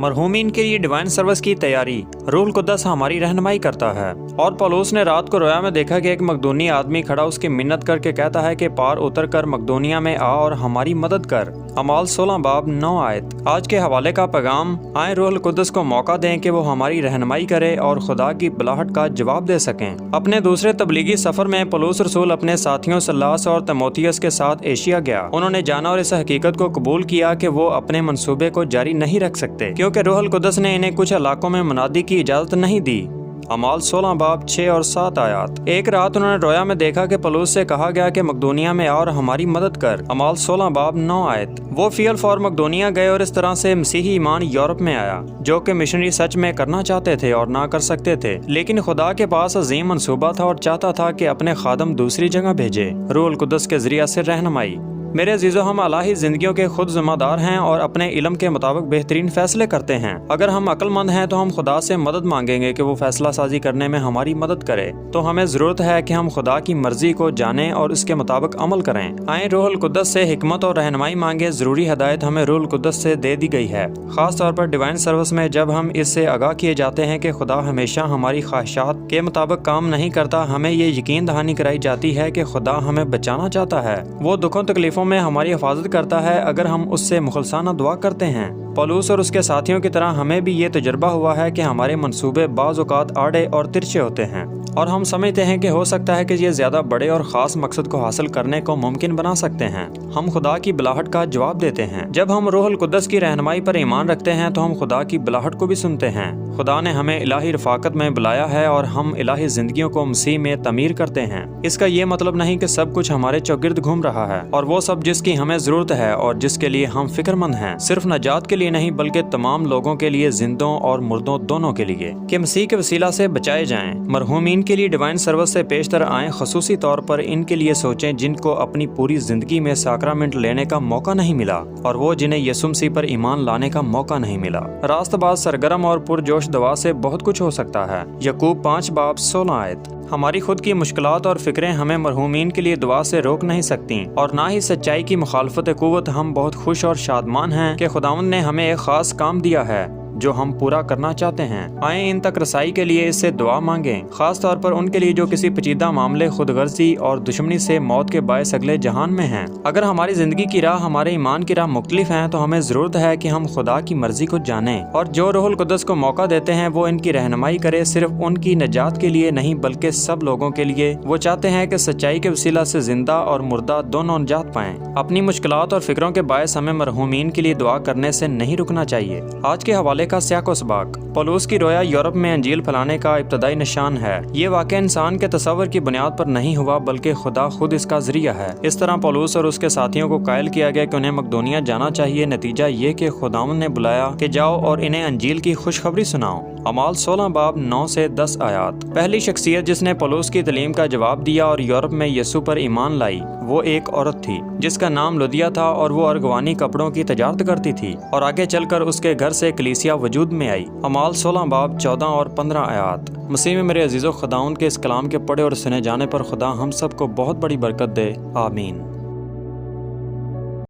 مرحومین کے لیے divine service کی تیاری، روح القدس ہماری رہنمائی کرتا ہے۔ اور پولس نے رات کو رویا میں دیکھا کہ ایک مقدونی آدمی کھڑا اس کی منت کر کے کہتا ہے کہ پار اتر کر مقدونیہ میں آ اور ہماری مدد کر۔ اعمال 16 باب 9 آیت۔ آج کے حوالے کا پیغام، آئیں روح القدس کو موقع دیں کہ وہ ہماری رہنمائی کرے اور خدا کی بلاہٹ کا جواب دے سکیں۔ اپنے دوسرے تبلیغی سفر میں پولس رسول اپنے ساتھیوں سلاس اور تیموتھیوس کے ساتھ ایشیا گیا۔ انہوں نے جانا اور اس حقیقت کو قبول کیا کہ وہ اپنے منصوبے کو جاری نہیں رکھ سکتے کیونکہ روح القدس نے انہیں کچھ علاقوں میں منادی کی اجازت نہیں دی۔ اعمال 16 باب 6 اور 7 آیات۔ ایک رات انہوں نے رویا میں دیکھا کہ پولس سے کہا گیا کہ مقدونیہ میں آ اور ہماری مدد کر۔ اعمال 16 باب 9 آیت۔ وہ فی الفور مقدونیہ گئے اور اس طرح سے مسیحی ایمان یورپ میں آیا، جو کہ مشنری سچ میں کرنا چاہتے تھے اور نہ کر سکتے تھے، لیکن خدا کے پاس عظیم منصوبہ تھا اور چاہتا تھا کہ اپنے خادم دوسری جگہ بھیجے، روح القدس کے ذریعہ سے رہنمائی۔ میرے عزیزو، ہم الہی زندگیوں کے خود ذمہ دار ہیں اور اپنے علم کے مطابق بہترین فیصلے کرتے ہیں۔ اگر ہم عقل مند ہیں تو ہم خدا سے مدد مانگیں گے کہ وہ فیصلہ سازی کرنے میں ہماری مدد کرے۔ تو ہمیں ضرورت ہے کہ ہم خدا کی مرضی کو جانیں اور اس کے مطابق عمل کریں۔ آئیں روح القدس سے حکمت اور رہنمائی مانگیں۔ ضروری ہدایت ہمیں روح القدس سے دے دی گئی ہے، خاص طور پر ڈیوائن سروس میں جب ہم اس سے آگاہ کیے جاتے ہیں کہ خدا ہمیشہ ہماری خواہشات کے مطابق کام نہیں کرتا۔ ہمیں یہ یقین دہانی کرائی جاتی ہے کہ خدا ہمیں بچانا چاہتا ہے، وہ دکھوں تکلیفوں میں ہماری حفاظت کرتا ہے اگر ہم اس سے مخلصانہ دعا کرتے ہیں۔ پولس اور اس کے ساتھیوں کی طرح ہمیں بھی یہ تجربہ ہوا ہے کہ ہمارے منصوبے بعض اوقات آڑے اور ترچھے ہوتے ہیں، اور ہم سمجھتے ہیں کہ ہو سکتا ہے کہ یہ زیادہ بڑے اور خاص مقصد کو حاصل کرنے کو ممکن بنا سکتے ہیں۔ ہم خدا کی بلاہٹ کا جواب دیتے ہیں۔ جب ہم روح القدس کی رہنمائی پر ایمان رکھتے ہیں تو ہم خدا کی بلاہٹ کو بھی سنتے ہیں۔ خدا نے ہمیں الہی رفاقت میں بلایا ہے اور ہم الہی زندگیوں کو مسیح میں تعمیر کرتے ہیں۔ اس کا یہ مطلب نہیں کہ سب کچھ ہمارے چوگرد گھوم رہا ہے اور وہ سب جس کی ہمیں ضرورت ہے اور جس کے لیے ہم فکر مند ہیں، صرف نجات کے لیے نہیں بلکہ تمام لوگوں کے لیے، زندوں اور مردوں دونوں کے لیے، کہ مسیح کے وسیلہ سے بچائے جائیں۔ مرحومین کے لیے ڈیوائن سروس سے پیشتر آئیں، خصوصی طور پر ان کے لیے سوچیں جن کو اپنی پوری زندگی میں ساکرامنٹ لینے کا موقع نہیں ملا اور وہ جنہیں یسوع مسیح پر ایمان لانے کا موقع نہیں ملا۔ راست باز، سرگرم اور پرجوش دعا سے بہت کچھ ہو سکتا ہے۔ یعقوب 5 باب 16 آیت۔ ہماری خود کی مشکلات اور فکریں ہمیں مرحومین کے لیے دعا سے روک نہیں سکتی، اور نہ ہی سچائی کی مخالفت قوت۔ ہم بہت خوش اور شادمان ہیں کہ خداوند نے ہمیں ایک خاص کام دیا ہے جو ہم پورا کرنا چاہتے ہیں۔ آئیں ان تک رسائی کے لیے اس سے دعا مانگیں، خاص طور پر ان کے لیے جو کسی پیچیدہ معاملے، خود غرضی اور دشمنی سے موت کے باعث اگلے جہان میں ہیں۔ اگر ہماری زندگی کی راہ ہمارے ایمان کی راہ مختلف ہیں تو ہمیں ضرورت ہے کہ ہم خدا کی مرضی کو جانیں، اور جو روح القدس کو موقع دیتے ہیں وہ ان کی رہنمائی کرے، صرف ان کی نجات کے لیے نہیں بلکہ سب لوگوں کے لیے۔ وہ چاہتے ہیں کہ سچائی کے وسیلہ سے زندہ اور مردہ دونوں نجات پائیں۔ اپنی مشکلات اور فکروں کے باعث ہمیں مرحومین کے لیے دعا کرنے سے نہیں رکنا چاہیے۔ آج کے حوالے کا سیاق و سباق۔ پولس کی رویا یورپ میں انجیل پھیلانے کا ابتدائی نشان ہے۔ یہ واقعہ انسان کے تصور کی بنیاد پر نہیں ہوا بلکہ خدا خود اس کا ذریعہ ہے۔ اس طرح پولس اور اس کے ساتھیوں کو قائل کیا گیا کہ انہیں مقدونیہ جانا چاہیے۔ نتیجہ یہ کہ خداوند نے بلایا کہ جاؤ اور انہیں انجیل کی خوشخبری سناؤ۔ اعمال 16 باب 9 سے 10 آیات۔ پہلی شخصیت جس نے پولس کی تعلیم کا جواب دیا اور یورپ میں یسوع پر ایمان لائی وہ ایک عورت تھی جس کا نام لودیا تھا، اور وہ ارغوانی کپڑوں کی تجارت کرتی تھی، اور آگے چل کر اس کے گھر سے کلیسیا وجود میں آئی۔ اعمال 16 باب 14 اور 15 آیات۔ مسیح میں میرے عزیزو، خداوند کے اس کلام کے پڑھے اور سنے جانے پر خدا ہم سب کو بہت بڑی برکت دے، آمین۔